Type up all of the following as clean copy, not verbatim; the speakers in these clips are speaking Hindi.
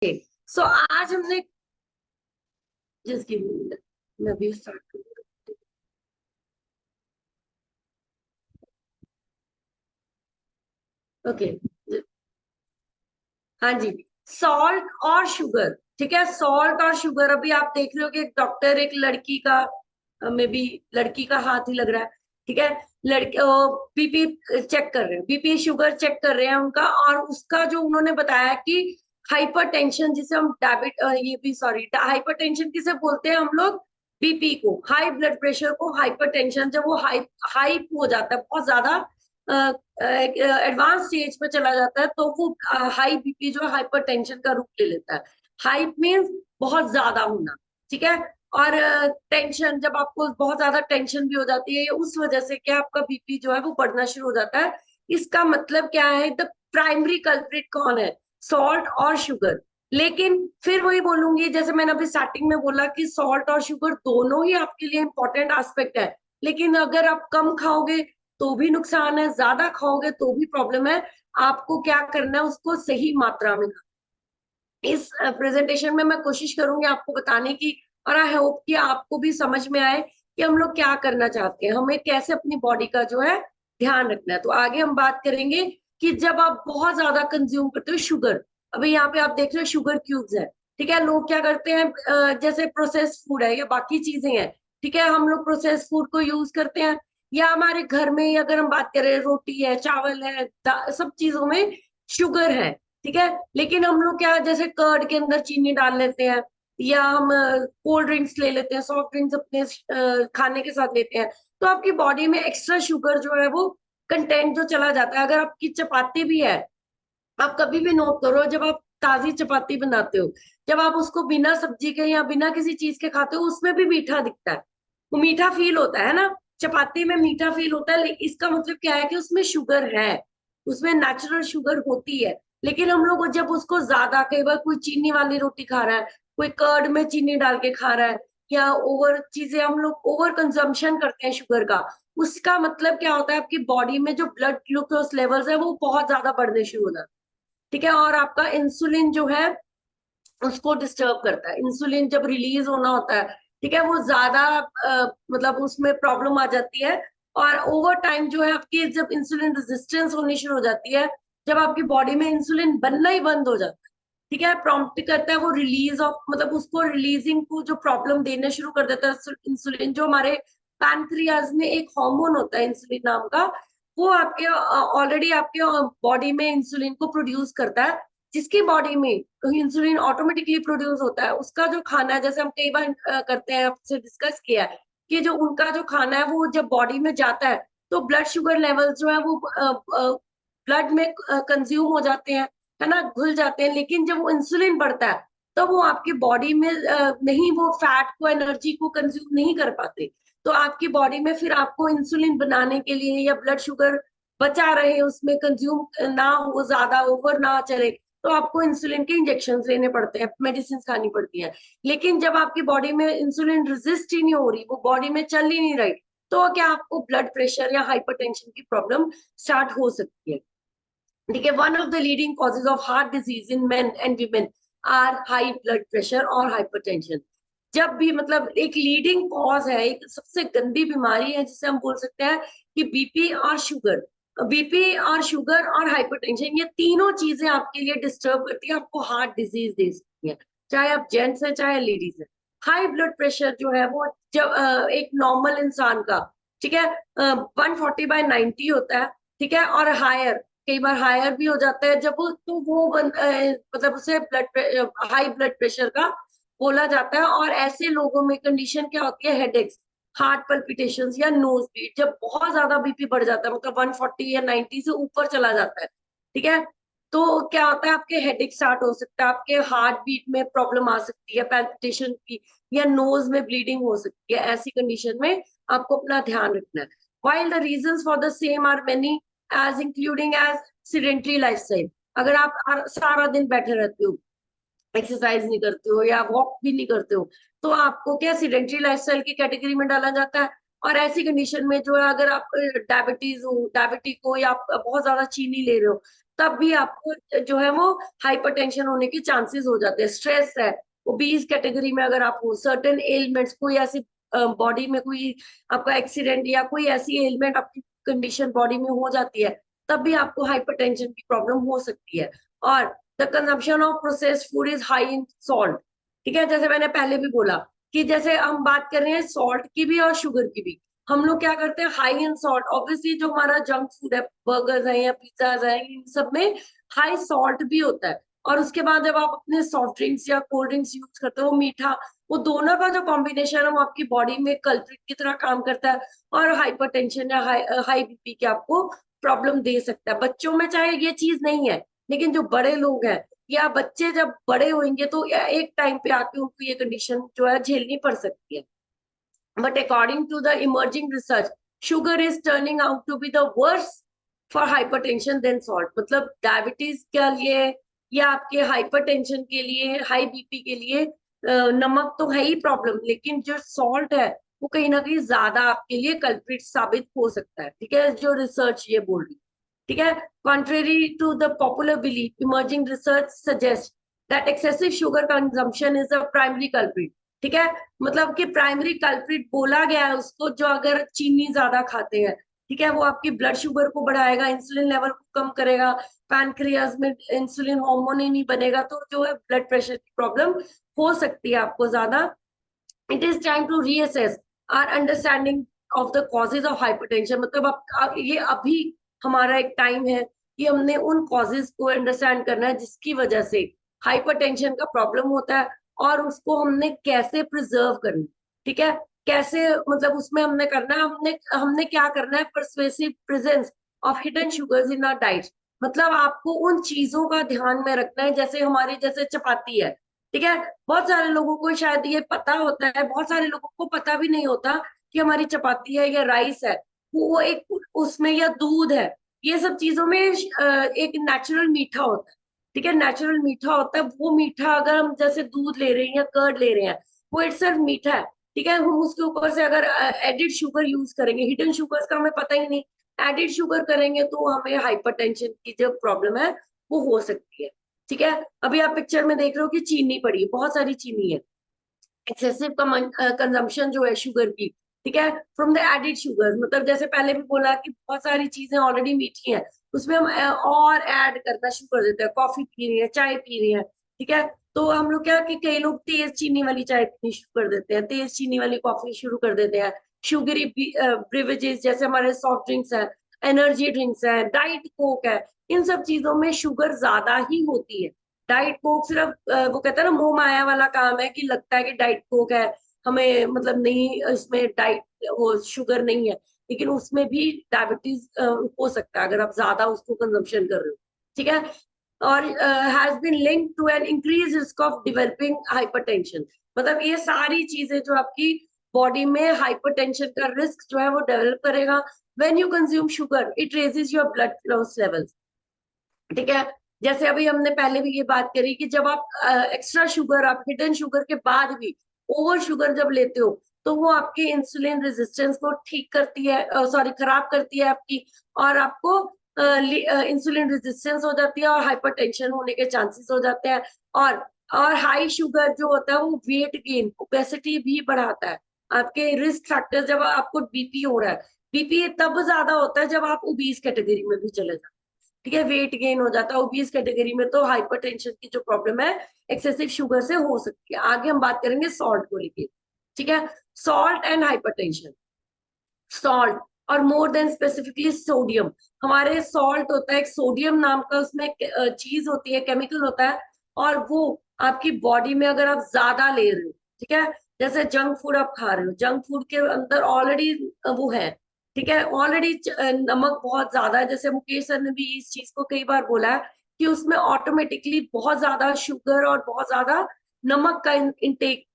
सो आज हमने जिसकी मैं भी स्टार्ट करूँ। ओके। हाँ जी। सॉल्ट और शुगर। ठीक है, सॉल्ट और शुगर। अभी आप देख रहे हो कि एक डॉक्टर एक लड़की का, मे बी लड़की का हाथ ही लग रहा है। ठीक है, लड़के बीपी चेक कर रहे हैं, बीपी शुगर चेक कर रहे हैं उनका, और उसका जो उन्होंने बताया कि हाइपरटेंशन जिसे हम डायबिट ये भी सॉरी हाइपरटेंशन किसे बोलते हैं हम लोग, बीपी को, हाई ब्लड प्रेशर को हाइपरटेंशन, जब वो हाई हाई हो जाता है बहुत ज्यादा, एडवांस स्टेज पे चला जाता है, तो वो हाई बीपी जो हाइपरटेंशन का रूप ले लेता है। हाइप मीन्स बहुत ज्यादा होना। ठीक है। और टेंशन, जब आपको बहुत ज्यादा टेंशन भी हो जाती है, उस वजह से क्या आपका बीपी जो है वो बढ़ना शुरू हो जाता है। इसका मतलब क्या है, द प्राइमरी कल्प्रिट कौन है, सॉल्ट और शुगर। लेकिन फिर वही बोलूंगी, जैसे मैंने अभी स्टार्टिंग में बोला कि सॉल्ट और शुगर दोनों ही आपके लिए इंपॉर्टेंट एस्पेक्ट है। लेकिन अगर आप कम खाओगे तो भी नुकसान है, ज्यादा खाओगे तो भी प्रॉब्लम है। आपको क्या करना है, उसको सही मात्रा में। इस प्रेजेंटेशन में मैं कोशिश करूंगी आपको बताने की, और आई होप कि आपको भी समझ में आए कि हम लोग क्या करना चाहते हैं, हमें कैसे अपनी बॉडी का जो है ध्यान रखना है। तो आगे हम बात करेंगे कि जब आप बहुत ज्यादा कंज्यूम करते हो शुगर, अभी यहाँ पे आप देख रहे हो शुगर क्यूब्स है। ठीक है, लोग क्या करते हैं, जैसे प्रोसेस्ड फूड है या बाकी चीजें हैं, ठीक है, हम लोग प्रोसेस्ड फूड को यूज करते हैं, या हमारे घर में अगर हम बात करें, रोटी है, चावल है, सब चीजों में शुगर है। ठीक है, लेकिन हम लोग क्या, जैसे कर्ड के अंदर चीनी डाल लेते हैं, या हम कोल्ड ड्रिंक्स ले लेते हैं, सॉफ्ट ड्रिंक्स अपने खाने के साथ लेते हैं, तो आपकी बॉडी में एक्स्ट्रा शुगर जो है वो कंटेंट जो चला जाता है। अगर आपकी चपाती भी है, आप कभी भी नोट करो, जब आप ताजी चपाती बनाते हो, जब आप उसको बिना सब्जी के या बिना किसी चीज के खाते हो, उसमें भी मीठा दिखता है, वो मीठा फील होता है ना, चपाती में मीठा फील होता है। लेकिन इसका मतलब क्या है कि उसमें शुगर है, उसमें नेचुरल शुगर होती है। लेकिन हम लोग जब उसको ज्यादा, कई बार कोई चीनी वाली रोटी खा रहा है, कोई कर्ड में चीनी डाल के खा रहा है, या ओवर चीजें हम लोग ओवर कंजम्पशन करते हैं शुगर का, उसका मतलब क्या होता है, आपकी बॉडी में जो ब्लड ग्लूकोज लेवल्स है वो बहुत ज्यादा बढ़ने शुरू हो जाते हैं। ठीक है, और आपका इंसुलिन जो है उसको डिस्टर्ब करता है। इंसुलिन जब रिलीज होना होता है, ठीक है, वो ज्यादा मतलब उसमें प्रॉब्लम आ जाती है। और ओवर टाइम जो है आपकी, जब इंसुलिन रेजिस्टेंस होनी शुरू हो जाती है, जब आपकी बॉडी में इंसुलिन बनना ही बंद हो जाता है, ठीक है, प्रॉम्प्ट करता है वो रिलीज ऑफ, मतलब उसको रिलीजिंग को जो प्रॉब्लम देना शुरू कर देता है इंसुलिन, जो हमारे पैनक्रियाज में एक हार्मोन होता है इंसुलिन नाम का, वो आपके ऑलरेडी आपके बॉडी में इंसुलिन को प्रोड्यूस करता है। जिसकी बॉडी में इंसुलिन ऑटोमेटिकली प्रोड्यूस होता है, उसका जो खाना है, जैसे हम कई बार करते हैं, आपसे डिस्कस किया है कि जो उनका जो खाना है वो जब बॉडी में जाता है, तो ब्लड शुगर लेवल जो है वो ब्लड में कंज्यूम हो जाते हैं, है ना, घुल जाते हैं। लेकिन जब वो इंसुलिन बढ़ता है, तो वो आपकी बॉडी में नहीं, वो फैट को, एनर्जी को कंज्यूम नहीं कर पाते। तो आपकी बॉडी में फिर आपको इंसुलिन बनाने के लिए, या ब्लड शुगर बचा रहे, उसमें कंज्यूम ना हो, ज्यादा ओवर ना चले, तो आपको इंसुलिन के इंजेक्शन लेने पड़ते हैं, मेडिसिन खानी पड़ती है। लेकिन जब आपकी बॉडी में इंसुलिन रेजिस्ट ही नहीं हो रही, वो बॉडी में चल ही नहीं रही, तो क्या आपको ब्लड प्रेशर या हाइपरटेंशन की प्रॉब्लम स्टार्ट हो सकती है। ठीक है, one of the leading causes of heart disease in men and women are high blood pressure और हाइपरटेंशन। जब भी, मतलब एक लीडिंग कॉज है, एक सबसे गंदी बीमारी है जिसे हम बोल सकते हैं कि बीपी और शुगर, बीपी और शुगर और हाइपरटेंशन, ये तीनों चीजें आपके लिए डिस्टर्ब करती है, आपको हार्ट डिजीज दे सकती है, चाहे आप जेंट्स है चाहे लेडीज है। हाई ब्लड प्रेशर जो है वो, जब एक नॉर्मल इंसान का, ठीक है, 140/90 होता है। ठीक है, और हायर, कई बार हायर भी हो जाता है, जब वो, तो वो मतलब उसे ब्लड, हाई ब्लड प्रेशर का बोला जाता है। और ऐसे लोगों में कंडीशन क्या होती है, हेडेक्स, हार्ट पल्पिटेशंस या नोज ब्लीड, जब बहुत ज्यादा बीपी बढ़ जाता है, मतलब 140 या 90 से ऊपर चला जाता है, ठीक है, तो क्या होता है, आपके हेडेक स्टार्ट हो सकता है, आपके हार्ट बीट में प्रॉब्लम आ सकती है, पैल्पिटेशन की, या नोज में ब्लीडिंग हो सकती है। ऐसी कंडीशन में आपको अपना ध्यान रखना है। while the reasons for the same are many, as including as sedentary lifestyle, अगर आप सारा दिन बैठे रहते हो, एक्सरसाइज नहीं करते हो या वॉक भी नहीं करते हो, तो आपको क्या सीडेंटरी लाइफस्टाइल की कैटेगरी में डाला जाता है। और ऐसी कंडीशन में जो है, अगर आप डायबिटीज हो, डायबिटिक हो, या आप बहुत ज्यादा चीनी ले रहे हो, तब भी आपको जो है वो हाइपरटेंशन होने के चांसेस हो जाते हैं। स्ट्रेस है, ओबीज कैटेगरी में अगर आप हो, सर्टेन एलिमेंट्स, कोई ऐसी बॉडी में कोई आपका एक्सीडेंट या कोई ऐसी एलिमेंट आपकी कंडीशन बॉडी में हो जाती है, तब भी आपको हाइपरटेंशन की प्रॉब्लम हो सकती है। और the consumption of processed food is high in salt. ठीक है, जैसे मैंने पहले भी बोला कि जैसे हम बात कर रहे हैं सॉल्ट की भी और शुगर की भी, हम लोग क्या करते हैं, हाई इन सॉल्ट। ऑब्वियसली जो हमारा जंक फूड है, बर्गर्स है या पिज्जाज है, इन सब में हाई सॉल्ट भी होता है। और उसके बाद जब आप अपने सॉफ्ट ड्रिंक्स या कोल्ड ड्रिंक्स यूज करते हो, मीठा, वो दोनों का जो कॉम्बिनेशन है वो आपकी बॉडी में कल्प्रिट की तरह काम करता है, और हाइपरटेंशन या हाई बीपी के आपको प्रॉब्लम दे सकता है। बच्चों में चाहे ये चीज नहीं है, लेकिन जो बड़े लोग हैं या बच्चे जब बड़े होंगे तो एक टाइम पे आके उनको ये कंडीशन जो है झेलनी पड़ सकती है। But according to the emerging research, sugar is turning out to be the worst for hypertension than salt. मतलब डायबिटीज के लिए या आपके हाइपरटेंशन के लिए, हाई बीपी के लिए नमक तो है ही प्रॉब्लम, लेकिन जो सॉल्ट है वो कहीं ना कहीं ज्यादा आपके लिए कल्प्रिट साबित हो सकता है। ठीक है, जो रिसर्च ये बोल रही है। ठीक है, contrary to the popular belief, emerging research suggests that excessive sugar consumption is a primary culprit. ठीक है, मतलब कि प्राइमरी कल्प्रिट बोला गया है उसको, जो अगर चीनी ज्यादा खाते हैं, ठीक है, वो आपकी ब्लड शुगर को बढ़ाएगा, इंसुलिन लेवल को कम करेगा, पैनक्रियाज में इंसुलिन हार्मोन ही नहीं बनेगा, तो जो है ब्लड प्रेशर की प्रॉब्लम हो सकती है आपको ज्यादा। It is time to reassess our understanding of the causes of hypertension. मतलब ये अभी हमारा एक टाइम है कि हमने उन कॉजेज को अंडरस्टैंड करना है जिसकी वजह से हाइपरटेंशन का प्रॉब्लम होता है, और उसको हमने कैसे प्रिजर्व करना है। ठीक है, कैसे, मतलब उसमें हमने करना है, हमने हमने क्या करना है, persuasive presence of hidden sugars in our diet. मतलब आपको उन चीजों का ध्यान में रखना है, जैसे हमारी जैसे चपाती है। ठीक है, बहुत सारे लोगों को शायद ये पता होता है, बहुत सारे लोगों को पता भी नहीं होता कि हमारी चपाती है या राइस है, वो एक उसमें या दूध है, ये सब चीजों में एक नेचुरल मीठा होता है। ठीक है, नेचुरल मीठा होता है, वो मीठा अगर हम जैसे दूध ले रहे हैं या कर्ड ले रहे हैं, वो इट्सल्फ मीठा है। ठीक है, हम उसके ऊपर से अगर एडिड शुगर यूज करेंगे, हिडन शुगर्स का हमें पता ही नहीं, एडिड शुगर करेंगे तो हमें हाइपरटेंशन की जो प्रॉब्लम है वो हो सकती है। ठीक है, अभी आप पिक्चर में देख रहे हो कि चीनी पड़ी है, बहुत सारी चीनी है, एक्सेसिव कंजम्पशन जो है शुगर की। ठीक है, फ्रॉम द एडिड शुगर, मतलब जैसे पहले भी बोला कि बहुत सारी चीजें ऑलरेडी मीठी हैं, उसमें हम और ऐड करना शुरू कर देते हैं, कॉफी पी रही है, चाय पी रही है। ठीक है, तो हम लोग क्या कि कई लोग तेज चीनी वाली चाय पीनी शुरू कर देते हैं, तेज चीनी वाली कॉफी शुरू कर देते हैं, शुगरी ब्रिवेजेस जैसे हमारे सॉफ्ट ड्रिंक्स है, एनर्जी ड्रिंक्स है, डाइट कोक है, इन सब चीजों में शुगर ज्यादा ही होती है। डाइट कोक सिर्फ वो कहता है ना, मोह माया वाला काम है, कि लगता है कि डाइट कोक है, हमें मतलब नहीं, इसमें डाइट वो शुगर नहीं है, लेकिन उसमें भी डायबिटीज हो सकता है अगर आप ज्यादा उसको कंजम्पशन कर रहे हो। ठीक है, और has been linked to an increase risk of developing hypertension. मतलब ये सारी चीजें जो आपकी बॉडी में हाइपरटेंशन का रिस्क जो है वो डेवलप करेगा। When you consume sugar it raises your blood glucose levels. ठीक है, जैसे अभी हमने पहले भी ये बात करी कि जब आप एक्स्ट्रा शुगर, आप हिडन शुगर के बाद भी ओवर शुगर जब लेते हो, तो वो आपके इंसुलिन रेजिस्टेंस को ठीक करती है, सॉरी खराब करती है आपकी, और आपको इंसुलिन रेजिस्टेंस हो जाती है और हाइपरटेंशन होने के चांसेस हो जाते हैं। और हाई शुगर जो होता है वो वेट गेन, ओबेसिटी भी बढ़ाता है। आपके रिस्क फैक्टर, जब आपको बीपी हो रहा है, बीपी तब ज्यादा होता है जब आप ओबीज कैटेगरी में भी चले जाते हैं। ठीक है, वेट गेन हो जाता है ओबीज कैटेगरी में, तो हाइपरटेंशन की जो प्रॉब्लम है एक्सेसिव शुगर से हो सकती है। आगे हम बात करेंगे सॉल्ट को लेके। ठीक है, सॉल्ट एंड हाइपरटेंशन। सॉल्ट और मोर देन स्पेसिफिकली सोडियम, हमारे सॉल्ट होता है एक सोडियम नाम का, उसमें चीज होती है, केमिकल होता है, और वो आपकी बॉडी में अगर आप ज्यादा ले रहे हो, ठीक है, जैसे जंक फूड आप खा रहे हो, जंक फूड के अंदर ऑलरेडी वो है, ठीक है, ऑलरेडी नमक बहुत ज्यादा है, जैसे मुकेश सर ने भी इस चीज को कई बार बोला है कि उसमें ऑटोमेटिकली बहुत ज्यादा शुगर और बहुत ज्यादा नमक का इंटेक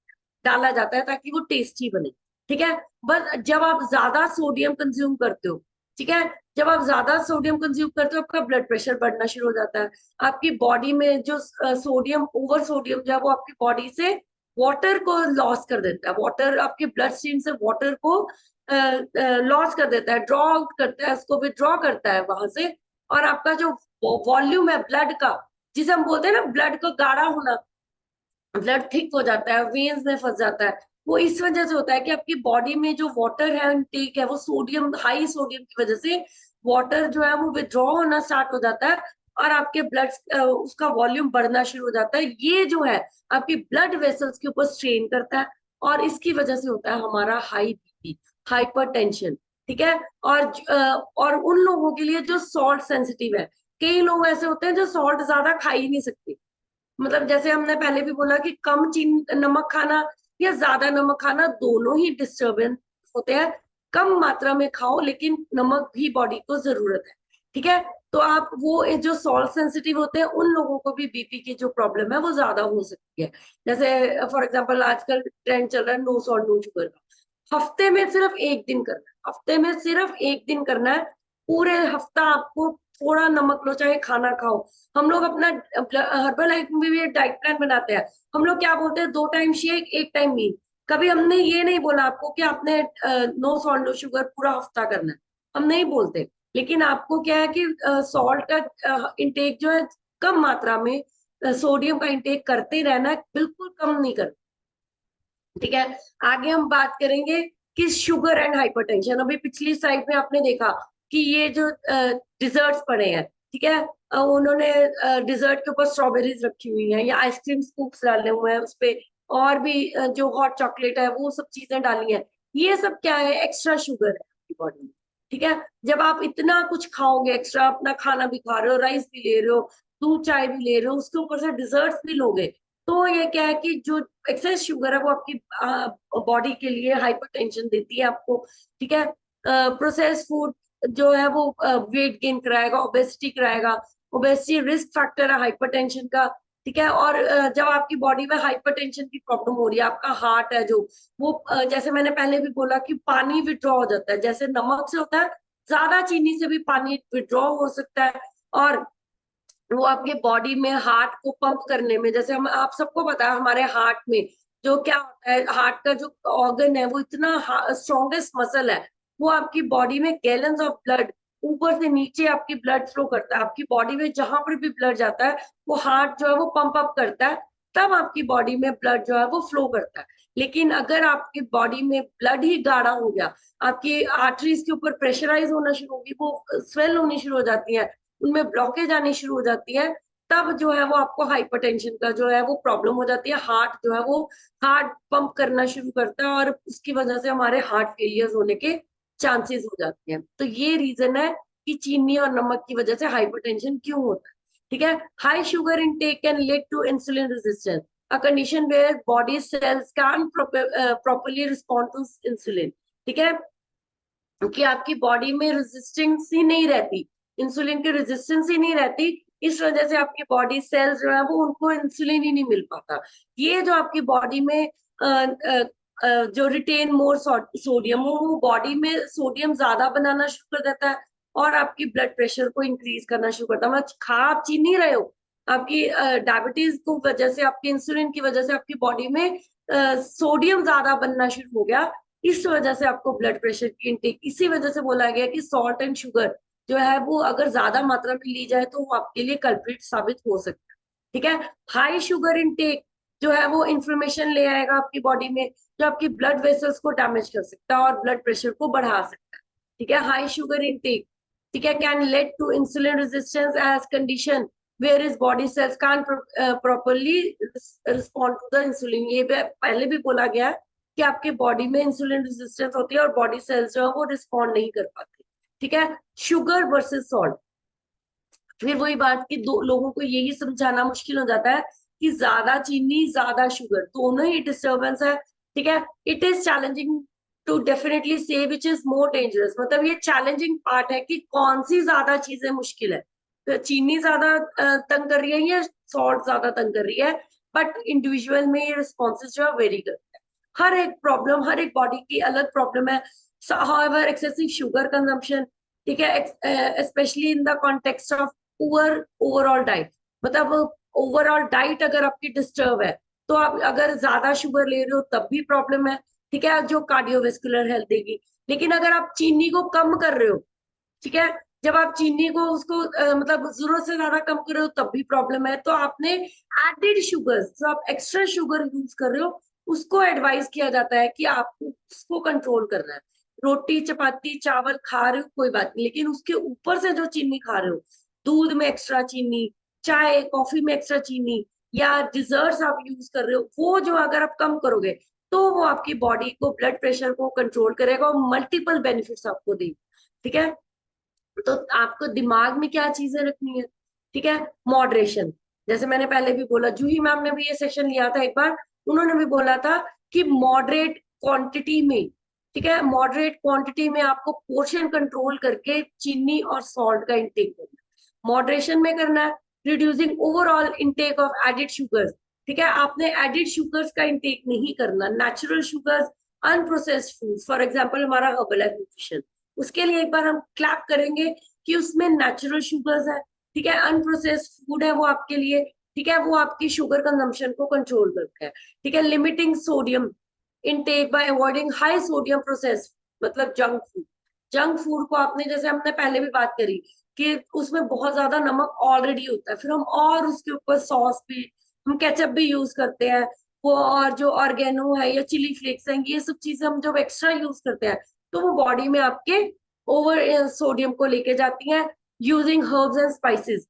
डाला जाता है ताकि वो टेस्टी बने। ठीक है, बस जब आप ज्यादा सोडियम कंज्यूम करते हो, ठीक है, जब आप ज्यादा सोडियम कंज्यूम करते हो, आपका ब्लड प्रेशर बढ़ना शुरू हो जाता है। आपकी बॉडी में जो सोडियम, ओवर सोडियम जो है वो आपकी बॉडी से वाटर को लॉस कर देता है, वाटर आपके ब्लड स्ट्रीम से वाटर को लॉस कर देता है, ड्रॉ आउट करता है, उसको विड्रॉ करता है वहां से, और आपका जो वॉल्यूम है ब्लड का, जिसे हम बोलते हैं ना ब्लड का गाढ़ा होना, ब्लड थिक हो जाता है, वेन्स में फंस जाता है, वो इस वजह से होता है कि आपकी बॉडी में जो वाटर है इनटेक है वो सोडियम, हाई सोडियम की वजह से वाटर जो है वो विड्रॉ होना स्टार्ट हो जाता है, और आपके ब्लड उसका वॉल्यूम बढ़ना शुरू हो जाता है। ये जो है आपकी ब्लड वेसल्स के ऊपर स्ट्रेन करता है, और इसकी वजह से होता है हमारा हाई बीपी, हाइपरटेंशन। ठीक है। और उन लोगों के लिए जो सॉल्ट सेंसिटिव है, कई लोग ऐसे होते हैं जो सॉल्ट ज्यादा खा ही नहीं सकते, मतलब जैसे हमने पहले भी बोला कि कम चीन नमक खाना या ज्यादा नमक खाना दोनों ही डिस्टर्बेंस होते हैं। कम मात्रा में खाओ, लेकिन नमक भी बॉडी को जरूरत है। ठीक है। तो आप वो जो सॉल्ट सेंसिटिव होते हैं उन लोगों को भी बीपी की जो प्रॉब्लम है वो ज्यादा हो सकती है। जैसे फॉर एग्जाम्पल आजकल ट्रेंड चल रहा है नो सॉल्ट नो शुगर का, हफ्ते में सिर्फ एक दिन करना है, हफ्ते में सिर्फ एक दिन करना है। पूरे हफ्ता आपको थोड़ा नमक लो चाहे खाना खाओ। हम लोग अपना हर्बल लाइफ में भी डाइट प्लान बनाते हैं, हम लोग क्या बोलते हैं 2 टाइम शेक 1 टाइम मील। कभी हमने ये नहीं बोला आपको कि आपने नो सॉल्ट नो शुगर पूरा हफ्ता करना है, हम नहीं बोलते। लेकिन आपको क्या है कि सॉल्ट का इंटेक जो है कम मात्रा में, सोडियम का इंटेक करते रहना है, बिल्कुल कम नहीं करना। ठीक है। आगे हम बात करेंगे कि शुगर एंड हाइपरटेंशन। अभी पिछली स्लाइड में आपने देखा कि ये जो डिजर्ट्स पड़े हैं, ठीक है, उन्होंने डिजर्ट के ऊपर स्ट्रॉबेरीज रखी हुई हैं या आइसक्रीम स्कूप्स डाले हुए हैं उस पे, और भी जो हॉट चॉकलेट है वो सब चीजें डाली हैं। ये सब क्या है, एक्स्ट्रा शुगर है आपकी बॉडी में। ठीक है। जब आप इतना कुछ खाओगे एक्स्ट्रा, अपना खाना भी खा रहे हो, राइस भी ले रहे हो, दूध चाय भी ले रहे हो, उसके ऊपर से डिजर्ट्स भी लोगे, तो ये क्या है कि जो एक्सेस शुगर है वो आपकी बॉडी के लिए हाइपरटेंशन देती है आपको। ठीक है। प्रोसेस फूड जो है वो वेट गेन कराएगा, ओबेसिटी कराएगा। ओबेसिटी रिस्क फैक्टर है हाइपरटेंशन का। ठीक है। और जब आपकी बॉडी में हाइपरटेंशन की प्रॉब्लम हो रही है, आपका हार्ट है जो वो जैसे मैंने पहले भी बोला कि पानी विड्रॉ हो जाता है, जैसे नमक से होता है, ज्यादा चीनी से भी पानी विड्रॉ हो सकता है। और वो आपके बॉडी में हार्ट को पंप करने में, जैसे हम आप सबको पता है हमारे हार्ट में जो क्या होता है, हार्ट का जो ऑर्गन है वो इतना स्ट्रॉन्गेस्ट मसल है, वो आपकी बॉडी में गैलन्स ऑफ ब्लड ऊपर से नीचे आपकी ब्लड फ्लो करता है। आपकी बॉडी में जहां पर भी ब्लड जाता है वो हार्ट जो है वो पंप अप करता है, तब आपकी बॉडी में ब्लड जो है वो फ्लो करता है। लेकिन अगर आपकी बॉडी में ब्लड ही गाढ़ा हो गया, आपकी आर्टरीज के ऊपर प्रेशराइज होना शुरू होगी, वो स्वेल होनी शुरू हो जाती है, उनमें ब्लॉकेज आनी शुरू हो जाती है, तब जो है वो आपको हाइपरटेंशन का जो है वो प्रॉब्लम हो जाती है। हार्ट जो है वो हार्ट पंप करना शुरू करता है, और उसकी वजह से हमारे हार्ट फेलियर्स होने के चांसेस हो जाते हैं। तो ये रीजन है कि चीनी और नमक की वजह से हाइपरटेंशन क्यों होता है। ठीक है। High sugar intake can lead to insulin resistance, a condition where body cells can properly respond to insulin. ठीक है। कि आपकी बॉडी में रेजिस्टेंस ही नहीं रहती, इंसुलिन की रेजिस्टेंस ही नहीं रहती, इस वजह से आपकी बॉडी सेल्स जो है वो उनको इंसुलिन ही नहीं मिल पाता। ये जो आपकी बॉडी में जो रिटेन मोर सोडियम, वो बॉडी में सोडियम ज्यादा बनाना शुरू कर देता है, और आपकी ब्लड प्रेशर को इंक्रीज करना शुरू करता है। मतलब खा आप चीन नहीं रहे हो, आपकी डायबिटीज को वजह से, आपकी इंसुलिन की वजह से आपकी बॉडी में सोडियम ज्यादा बनना शुरू हो गया, इस वजह से आपको ब्लड प्रेशर की इंटेक, इसी वजह से बोला गया कि सॉल्ट एंड शुगर जो है वो अगर ज्यादा मात्रा में ली जाए तो वो आपके लिए कल्प्रिट साबित हो सकता है। ठीक है। हाई शुगर इंटेक जो है वो इंफ्लेमेशन ले आएगा आपकी बॉडी में, जो आपकी ब्लड वेसल्स को डैमेज कर सकता है और ब्लड प्रेशर को बढ़ा सकता है। ठीक है। हाई शुगर इंटेक, ठीक है, can led to insulin resistance as condition where is body cells can properly respond to the insulin. ये पहले भी बोला गया है कि आपके बॉडी में इंसुलिन रेजिस्टेंस होती है और बॉडी सेल्स जो है वो रिस्पॉन्ड नहीं कर पाते। ठीक है। शुगर वर्सेस सॉल्ट, फिर वही बात कि दो लोगों को यही समझाना मुश्किल हो जाता है कि ज्यादा चीनी ज्यादा शुगर दोनों ही डिस्टर्बेंस है। ठीक है। It is challenging to definitely say which is more dangerous, मतलब ये चैलेंजिंग पार्ट है कि कौन सी ज्यादा चीजें मुश्किल है, तो चीनी ज्यादा तंग कर रही है या सॉल्ट ज्यादा तंग कर रही है। बट इंडिविजुअल में ये रिस्पॉन्सेज जो है वेरी करते हैं, हर एक प्रॉब्लम, हर एक बॉडी की अलग प्रॉब्लम है। हाउएवर एक्सेसिव शुगर कंजम्पशन, ठीक है, specially in the context of poor overall diet, मतलब ओवरऑल डाइट अगर आपकी डिस्टर्ब है तो आप अगर ज्यादा शुगर ले रहे हो तब भी प्रॉब्लम है। ठीक है, जो कार्डियोवेस्कुलर हेल्थ देगी। लेकिन अगर आप चीनी को कम कर रहे हो, ठीक है, जब आप चीनी को उसको मतलब जरूरत से ज्यादा कम कर रहे हो तब भी प्रॉब्लम है। तो आपने एडेड शुगर, जो आप एक्स्ट्रा शुगर यूज कर रहे हो, उसको एडवाइस किया जाता है कि आपको उसको कंट्रोल करना है। रोटी चपाती चावल खा रहे हो कोई बात नहीं, लेकिन उसके ऊपर से जो चीनी खा रहे हो, दूध में एक्स्ट्रा चीनी, चाय कॉफी में एक्स्ट्रा चीनी, या डिजर्ट्स आप यूज कर रहे हो, वो जो अगर आप कम करोगे तो वो आपकी बॉडी को, ब्लड प्रेशर को कंट्रोल करेगा और मल्टीपल बेनिफिट्स आपको देगा। ठीक है, तो आपको दिमाग में क्या चीजें रखनी है। ठीक है, मॉडरेशन, जैसे मैंने पहले भी बोला, जूही मैम ने भी ये सेशन लिया था एक बार, उन्होंने भी बोला था कि मॉडरेट क्वांटिटी में, ठीक है, मॉडरेट क्वांटिटी में आपको पोर्शन कंट्रोल करके चीनी और सॉल्ट का इंटेक करना है, मॉडरेशन में करना है, reducing overall intake of added sugars. ठीक है, आपने एडिड शुगर्स का इंटेक नहीं करना, natural sugars, unprocessed food, for example हमारा हर्बल न्यूट्रिशन, उसके लिए एक बार हम क्लैप करेंगे कि उसमें नेचुरल शुगर्स है। ठीक है, अनप्रोसेस्ड फूड है वो आपके लिए। ठीक है, वो आपकी शुगर कंजम्पशन को कंट्रोल करता है। ठीक है, limiting sodium intake bye avoiding high sodium process, मतलब जंक फूड। जंक फूड को आपने, जैसे हमने पहले भी बात करी कि उसमें बहुत ज्यादा नमक ऑलरेडी होता है, फिर हम और उसके ऊपर सॉस भी, हम केचप भी यूज करते हैं, वो और जो ऑर्गेनो है या चिली फ्लेक्स है, ये सब चीजें हम जब एक्स्ट्रा यूज करते हैं तो वो बॉडी में आपके ओवर सोडियम को लेके जाती हैं। यूजिंग हर्ब्स एंड स्पाइसेस,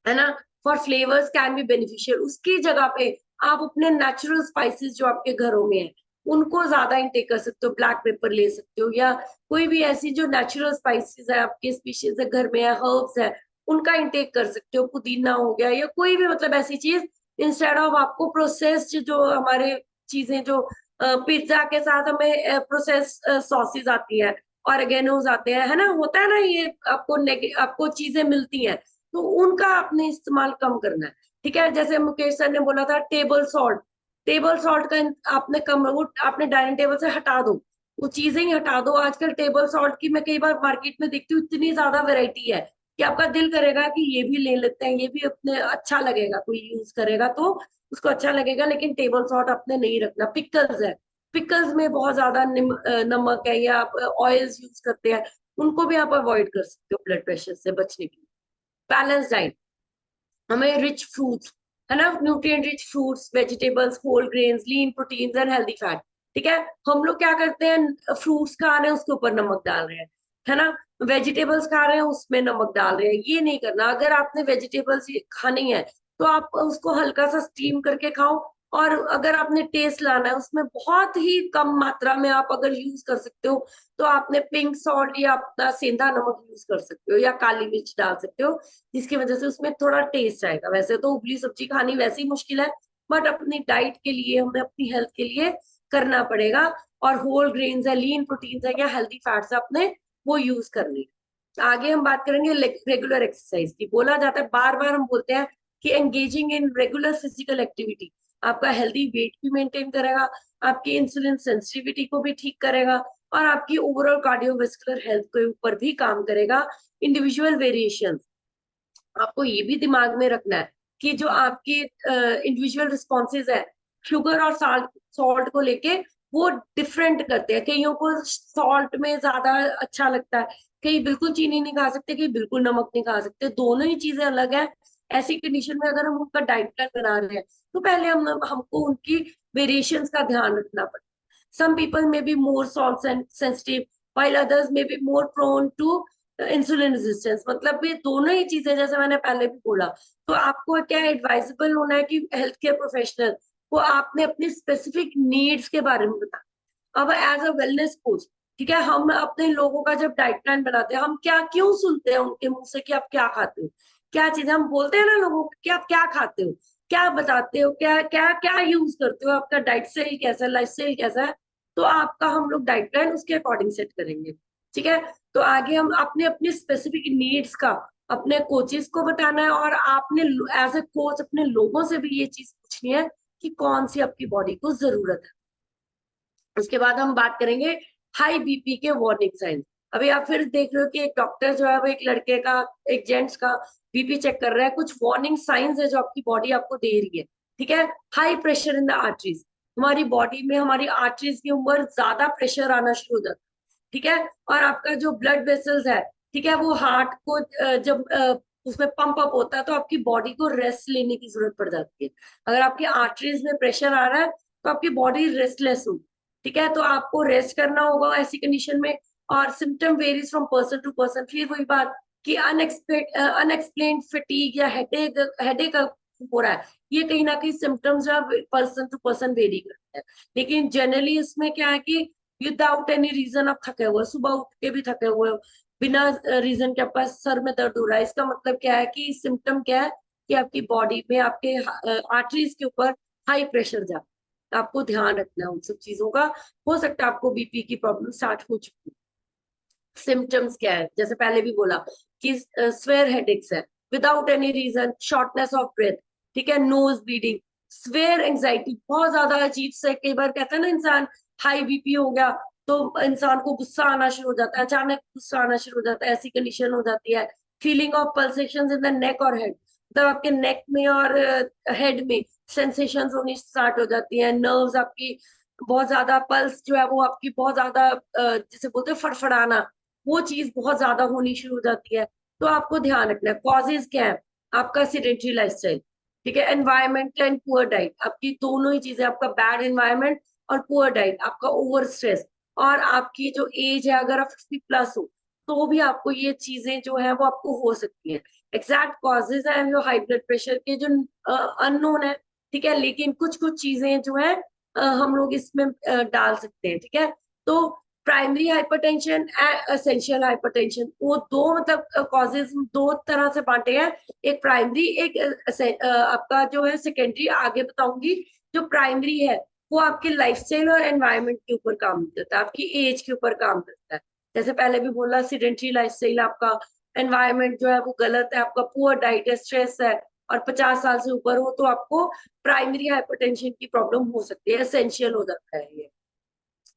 है ना, for flavours can be beneficial, उसकी जगह पे आप अपने नेचुरल स्पाइसेस जो आपके घरों में है उनको ज्यादा इंटेक कर सकते हो, ब्लैक पेपर ले सकते हो, या कोई भी ऐसी जो नेचुरल स्पाइसेस है आपके स्पीशीज है घर में है, हर्ब्स है, उनका इंटेक कर सकते हो, पुदीना हो गया या कोई भी मतलब ऐसी चीज, इंस्टेड ऑफ आपको प्रोसेस्ड जो हमारे चीजें जो पिज्जा के साथ हमें प्रोसेस सॉसेज आती है, ऑर्गेनोज आते हैं, है ना, होता है ना, ये आपको आपको चीजें मिलती हैं, तो उनका आपने इस्तेमाल कम करना है। ठीक है, जैसे मुकेश सर ने बोला था टेबल सॉल्ट, टेबल सॉल्ट का आपने कम, वो आपने डाइनिंग टेबल से हटा दो, वो चीजें ही हटा दो। आजकल टेबल सॉल्ट की मैं कई बार मार्केट में देखती हूँ, इतनी ज्यादा वैरायटी है कि आपका दिल करेगा कि ये भी ले लेते हैं, ये भी अपने अच्छा लगेगा, कोई यूज करेगा तो उसको अच्छा लगेगा, लेकिन टेबल सॉल्ट आपने नहीं रखना। पिकल्स है, पिकल्स में बहुत ज्यादा नमक है, या आप ऑयल्स यूज करते हैं, उनको भी आप अवॉइड कर सकते हो ब्लड प्रेशर से बचने के लिए। बैलेंस डाइट, हमें रिच फ्रूट्स, है ना, nutrient rich fruits, vegetables, whole grains, lean proteins and healthy fat. ठीक है, हम लोग क्या करते हैं, फ्रूट्स खा रहे हैं उसके ऊपर नमक डाल रहे हैं, है ना, वेजिटेबल्स खा रहे हैं उसमें नमक डाल रहे हैं, ये नहीं करना। अगर आपने वेजिटेबल्स खानी है तो आप उसको हल्का सा स्टीम करके खाओ, और अगर आपने टेस्ट लाना है उसमें बहुत ही कम मात्रा में आप अगर यूज कर सकते हो, तो आपने पिंक सॉल्ट या अपना सेंधा नमक यूज कर सकते हो, या काली मिर्च डाल सकते हो, जिसकी वजह से उसमें थोड़ा टेस्ट आएगा। वैसे तो उबली सब्जी खानी वैसे ही मुश्किल है, बट अपनी डाइट के लिए, हमें अपनी हेल्थ के लिए करना पड़ेगा। और होल ग्रेन्स है, लीन प्रोटीन्स है या हेल्दी फैट्स है, अपने वो यूज करने। आगे हम बात करेंगे रेगुलर एक्सरसाइज की। बोला जाता है, बार बार हम बोलते हैं कि engaging in regular physical activity आपका हेल्दी वेट भी मेंटेन करेगा, आपकी इंसुलिन सेंसिटिविटी को भी ठीक करेगा, और आपकी ओवरऑल कार्डियोवास्कुलर हेल्थ के ऊपर भी काम करेगा। इंडिविजुअल वेरिएशन, आपको ये भी दिमाग में रखना है कि जो आपके इंडिविजुअल रिस्पॉन्सेज है शुगर और साल्ट, सॉल्ट को लेके, वो डिफरेंट करते हैं। कईयों को सॉल्ट में ज्यादा अच्छा लगता है, कहीं बिल्कुल चीनी नहीं खा सकते, कहीं बिल्कुल नमक नहीं खा सकते, दोनों ही चीजें अलग है। ऐसी कंडीशन में अगर हम उनका डाइट प्लान बना रहे हैं तो पहले हमको उनकी वेरिएशंस का ध्यान रखना पड़ेगा। सम पीपल में be more salt sensitive, while others may be more prone to insulin resistance, मतलब ये दोनों ही चीजें, जैसे मैंने पहले भी बोला, तो आपको क्या एडवाइजेबल होना है कि हेल्थ केयर प्रोफेशनल को आपने अपनी स्पेसिफिक नीड्स के बारे में बताना। अब एज अ वेलनेस कोच, ठीक है, हम अपने लोगों का जब डाइट प्लान बनाते हैं, हम क्या क्यों सुनते हैं उनके मुंह से कि आप क्या खाते हो, क्या चीजें हम बोलते हैं ना लोगों को कि आप क्या खाते हो, क्या बताते हो, क्या क्या क्या यूज करते हो, आपका डाइट स्टाइल कैसा है, लाइफ स्टाइल कैसा है, तो आपका हम लोग डाइट प्लान उसके अकॉर्डिंग सेट करेंगे। ठीक है, तो आगे हम अपने अपने स्पेसिफिक नीड्स का अपने कोचेस को बताना है, और आपने एज ए कोच अपने लोगों से भी ये चीज पूछनी है कि कौन सी आपकी बॉडी को जरूरत है। उसके बाद हम बात करेंगे हाई बीपी के वार्निंग साइंस। अभी आप फिर देख रहे हो कि एक डॉक्टर जो है वो एक लड़के का, एक जेंट्स का बीपी चेक कर रहा है, कुछ वार्निंग साइंस है जो आपकी बॉडी आपको दे रही है। ठीक है, high pressure in the arteries, हमारी बॉडी में हमारी आर्टरीज के ऊपर ज्यादा प्रेशर आना शुरू हो जाता है। ठीक है, और आपका जो ब्लड वेसल्स है, ठीक है, वो हार्ट को जब उसमें पंप अप होता है तो आपकी बॉडी को रेस्ट लेने की जरूरत पड़ जाती है। अगर आपकी आर्टरीज में प्रेशर आ रहा है तो आपकी बॉडी रेस्टलेस होगी। ठीक है, तो आपको रेस्ट करना होगा ऐसी कंडीशन में। और symptom varies from person to person. फिर वही बात कि अनएक्सप्लेन्ड फटीग या हेडेक हो रहा है, ये कहीं ना कहीं सिम्टम्स जो है पर्सन टू पर्सन वेरी करते हैं। लेकिन जनरली इसमें क्या है कि विदाउट एनी रीजन आप थके हुए, सुबह उठ के भी थके हुए हो, बिना रीजन के आपका सर में दर्द हो रहा है, इसका मतलब क्या है कि सिम्टम क्या है कि आपकी बॉडी में आपके आर्टरीज के ऊपर हाई प्रेशर जा। आपको ध्यान रखना है उन सब चीजों का। हो सकता है आपको बीपी की प्रॉब्लम स्टार्ट हो चुकी है। सिम्टम्स क्या है, जैसे पहले भी बोला कि स्वेयर हेडेक्स है without any reason, shortness of breath, ठीक है, नोज ब्लीडिंग, स्वेयर एंजाइटी, बहुत ज्यादा अजीब से, कई बार कहता है ना इंसान हाई बीपी हो गया तो इंसान को गुस्सा आना शुरू हो जाता है, अचानक गुस्सा आना शुरू हो जाता है, ऐसी कंडीशन हो जाती है। Feeling of pulsation in the neck और हेड, मतलब आपके नेक में और हेड में सेंसेशंस होनी स्टार्ट हो जाती है। नर्व्स आपकी बहुत ज्यादा, पल्स जो है वो आपकी बहुत ज्यादा जिसे बोलते हैं फड़फड़ाना, वो चीज बहुत ज्यादा होनी शुरू हो जाती है। तो आपको ध्यान रखना है कॉजेज क्या है। आपका सीडेंटरी लाइफस्टाइल, ठीक है, एनवायरमेंट एंड पुअर डाइट, आपकी दोनों ही चीजें, आपका बैड एनवायरमेंट और पुअर डाइट, आपका ओवर स्ट्रेस, और आपकी जो एज है, अगर आप 50+ हो तो भी आपको ये चीजें जो है वो आपको हो सकती है। एग्जैक्ट कॉजेज है जो हाई ब्लड प्रेशर के जो अननोन है, ठीक है, लेकिन कुछ कुछ चीजें जो है हम लोग इसमें डाल सकते हैं। ठीक है, तो primary hypertension and essential hypertension, वो दो मतलब कॉजेज दो तरह से बांटे हैं। एक प्राइमरी, एक आपका जो है सेकेंडरी, आगे बताऊंगी। जो प्राइमरी है वो आपके लाइफस्टाइल और एनवायरनमेंट के ऊपर काम करता है, आपकी एज के ऊपर काम करता है। जैसे पहले भी बोला, सीडेंटरी लाइफस्टाइल, आपका एनवायरनमेंट जो है वो गलत है, आपका पुअर डाइट है, स्ट्रेस है, और 50 साल से ऊपर हो तो आपको प्राइमरी हाइपरटेंशन की प्रॉब्लम हो सकती है, एसेंशियल हो जाता है ये।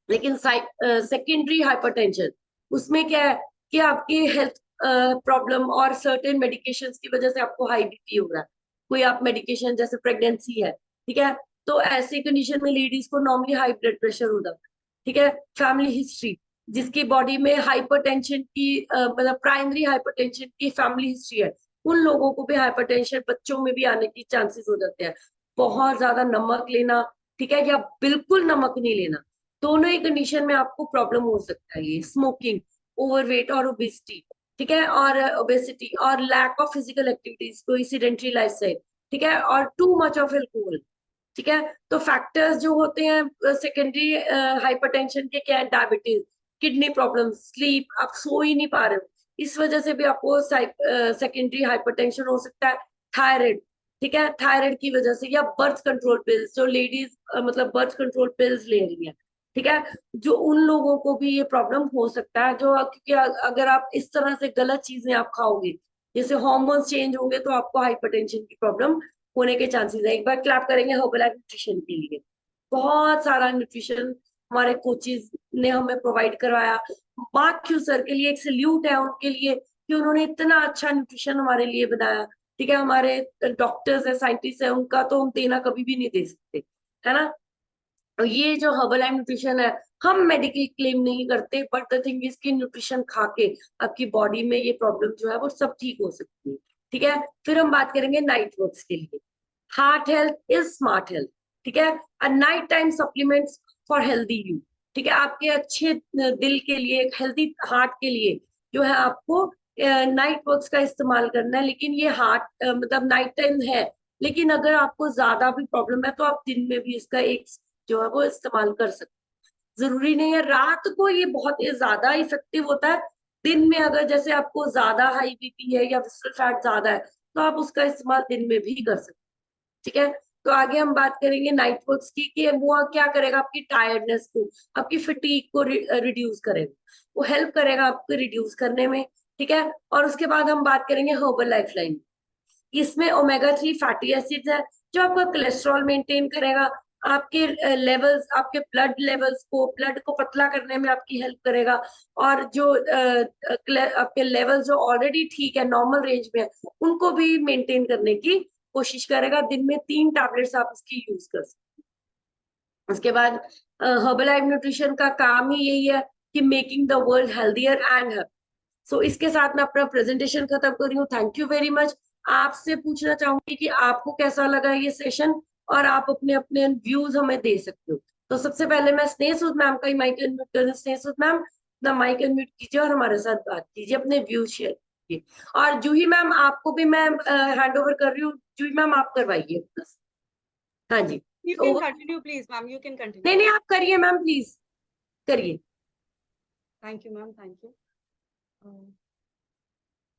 लेकिन सेकेंडरी हाइपरटेंशन, उसमें क्या है कि आपकी हेल्थ प्रॉब्लम और सर्टेन मेडिकेशंस की वजह से आपको हाई बीपी हो रहा है। कोई आप मेडिकेशन, जैसे प्रेगनेंसी है, ठीक है, तो ऐसी कंडीशन में लेडीज को नॉर्मली हाई ब्लड प्रेशर हो जाता है। ठीक है, फैमिली हिस्ट्री, जिसकी बॉडी में हाइपरटेंशन की मतलब प्राइमरी हाइपरटेंशन की फैमिली हिस्ट्री है, उन लोगों को भी हाइपरटेंशन बच्चों में भी आने की चांसेस हो जाते हैं। बहुत ज्यादा नमक लेना, ठीक है, या बिल्कुल नमक नहीं लेना, दोनों ही कंडीशन में आपको प्रॉब्लम हो सकता है। ये स्मोकिंग, ओवरवेट और ओबेसिटी, ठीक है, और ओबेसिटी और लैक ऑफ फिजिकल एक्टिविटीज, कोई सीडेंटरी लाइफस्टाइल, ठीक है, और टू मच ऑफ एल्कोहल। ठीक है, तो फैक्टर्स जो होते हैं सेकेंडरी हाइपरटेंशन के क्या है, डायबिटीज, किडनी प्रॉब्लम, स्लीप, आप सो ही नहीं पा रहे हो, इस वजह से भी आपको सेकेंडरी हाइपरटेंशन हो सकता है। थायराइड, ठीक है, थायराइड की वजह से, या बर्थ कंट्रोल पिल्स, जो लेडीज मतलब बर्थ कंट्रोल पिल्स ले रही हैं, ठीक है, जो उन लोगों को भी ये प्रॉब्लम हो सकता है। जो क्योंकि अगर आप इस तरह से गलत चीजें आप खाओगे, जैसे हार्मोन्स चेंज होंगे, तो आपको हाइपरटेंशन की प्रॉब्लम होने के चांसेस है। एक बार क्लैप करेंगे हर्बल न्यूट्रिशन के लिए। बहुत सारा न्यूट्रिशन हमारे कोचेज ने हमें प्रोवाइड करवाया। मार्क सर के लिए एक सल्यूट है उनके लिए कि उन्होंने इतना अच्छा न्यूट्रिशन हमारे लिए बनाया। ठीक है, हमारे डॉक्टर्स है, साइंटिस्ट है, उनका तो हम देना कभी भी नहीं दे सकते, है ना। और ये जो हर्बल एंड न्यूट्रिशन है, हम मेडिकल क्लेम नहीं करते, बट द थिंग इज कि न्यूट्रिशन खा के आपकी बॉडी में ये प्रॉब्लम जो है वो सब ठीक हो सकती है। ठीक है, फिर हम बात करेंगे नाइट वर्क्स के लिए। Heart health is smart health, ठीक है, night time supplements for healthy you. ठीक है, आपके अच्छे दिल के लिए, एक हेल्दी हार्ट के लिए जो है आपको नाइट वर्क्स का इस्तेमाल करना है। लेकिन ये हार्ट मतलब नाइट टाइम है, लेकिन अगर आपको ज्यादा भी प्रॉब्लम है तो आप दिन में भी इसका एक जो है वो इस्तेमाल कर सकते हैं। जरूरी नहीं है रात को ये बहुत ही ज्यादा इफेक्टिव होता है। दिन में अगर जैसे आपको ज्यादा हाई बीपी है या विस्रल फैट ज्यादा है तो आप उसका इस्तेमाल दिन में भी कर सकते हैं। ठीक है, तो आगे हम बात करेंगे नाइट वर्क्स की कि वो क्या करेगा, आपकी टायर्डनेस को, आपकी फटीग को रिड्यूस करेगा, वो हेल्प करेगा आपको रिड्यूस करने में। ठीक है, और उसके बाद हम बात करेंगे हर्बल लाइफलाइन। इसमें ओमेगा 3 फैटी एसिड्स है जो आपका कोलेस्ट्रॉल मेंटेन करेगा, आपके लेवल्स, आपके ब्लड लेवल्स को, ब्लड को पतला करने में आपकी हेल्प करेगा। और जो आपके लेवल जो ऑलरेडी ठीक है, नॉर्मल रेंज में है, उनको भी मेंटेन करने की कोशिश करेगा। दिन में 3 टैबलेट्स आप इसकी यूज कर सकते हैं। उसके बाद हर्बल लाइफ न्यूट्रिशन का काम ही यही है कि making the world healthier and so इसके साथ मैं अपना प्रेजेंटेशन खत्म कर रही हूँ। Thank you very much. आपसे पूछना चाहूंगी कि आपको कैसा लगा ये सेशन, और आप अपने अपने व्यूज हमें दे सकते हो। तो सबसे पहले मैं स्नेह सूद मैम का ही माइक अनम्यूट कर रही हूँ। स्नेह सूद मैम, अपना माइक अनम्यूट कीजिए और हमारे साथ बात कीजिए, अपने व्यूज शेयर कीजिए। और जूही मैम, आपको भी मैं हैंड ओवर कर रही हूँ। जूही मैम, आप करवाइए बस। हाँ जी। You तो can continue, please, ma'am. You can continue. नहीं नहीं, आप करिए मैम, प्लीज करिए। Thank you, ma'am. Thank you.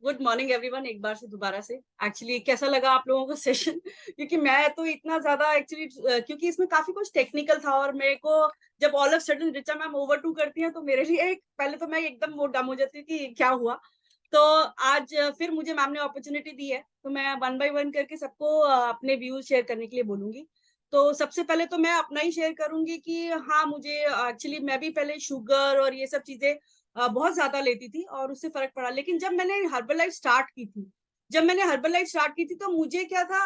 Good morning everyone, एक बार से दोबारा से एक्चुअली कैसा लगा आप लोगों को सेशन? क्योंकि मैं तो इतना ज्यादा एक्चुअली क्योंकि इसमें काफी कुछ टेक्निकल था, और मेरे को जब all of sudden Richa ma'am over to करती हैं तो मेरे लिए एक पहले तो मैं एकदम वो डम हो जाती हूँ कि क्या हुआ। तो आज फिर मुझे मैम ने अपॉर्चुनिटी दी है, तो मैं वन बाय वन करके सबको अपने व्यूज शेयर करने के लिए बोलूंगी। तो सबसे पहले तो मैं अपना ही शेयर करूंगी कि हाँ, मुझे एक्चुअली मैं भी पहले शुगर और ये सब चीजें बहुत ज्यादा लेती थी और उससे फर्क पड़ा। लेकिन जब मैंने हर्बल लाइफ स्टार्ट की थी, तो मुझे क्या था,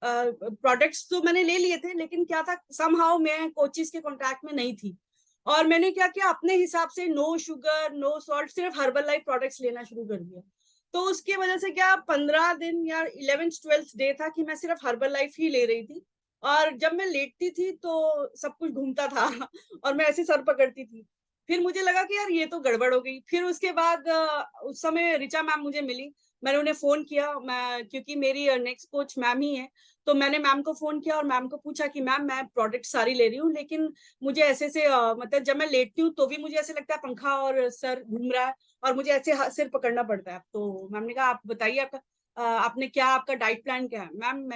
प्रोडक्ट्स तो मैंने ले लिए थे, लेकिन क्या था, समहाउ मैं कोचिस के कॉन्टैक्ट में नहीं थी। और मैंने क्या किया, अपने हिसाब से नो शुगर नो सॉल्ट सिर्फ हर्बल लाइफ प्रोडक्ट्स लेना शुरू कर दिया। तो उसकी वजह से क्या, 15 दिन या 11th-12th डे था कि मैं सिर्फ हर्बल लाइफ ही ले रही थी। और जब मैं लेटती थी तो सब कुछ घूमता था और मैं ऐसे सर पकड़ती थी। फिर मुझे लगा कि यार ये तो गड़बड़ हो गई। फिर उसके बाद उस समय रिचा मैम मुझे मिली, मैंने उन्हें फोन किया, मैं क्योंकि मेरी नेक्स्ट कोच मैम ही है, तो मैंने मैम को फोन किया और मैम को पूछा कि मैम मैं प्रोडक्ट सारी ले रही हूँ, लेकिन मुझे ऐसे से मतलब जब मैं लेटती हूँ तो भी मुझे ऐसे लगता है पंखा और सर घूम रहा है, और मुझे ऐसे सिर पकड़ना पड़ता है। तो मैम ने कहा आप बताइए आपका आपने क्या, आपका डाइट प्लान क्या है मैम। मैंने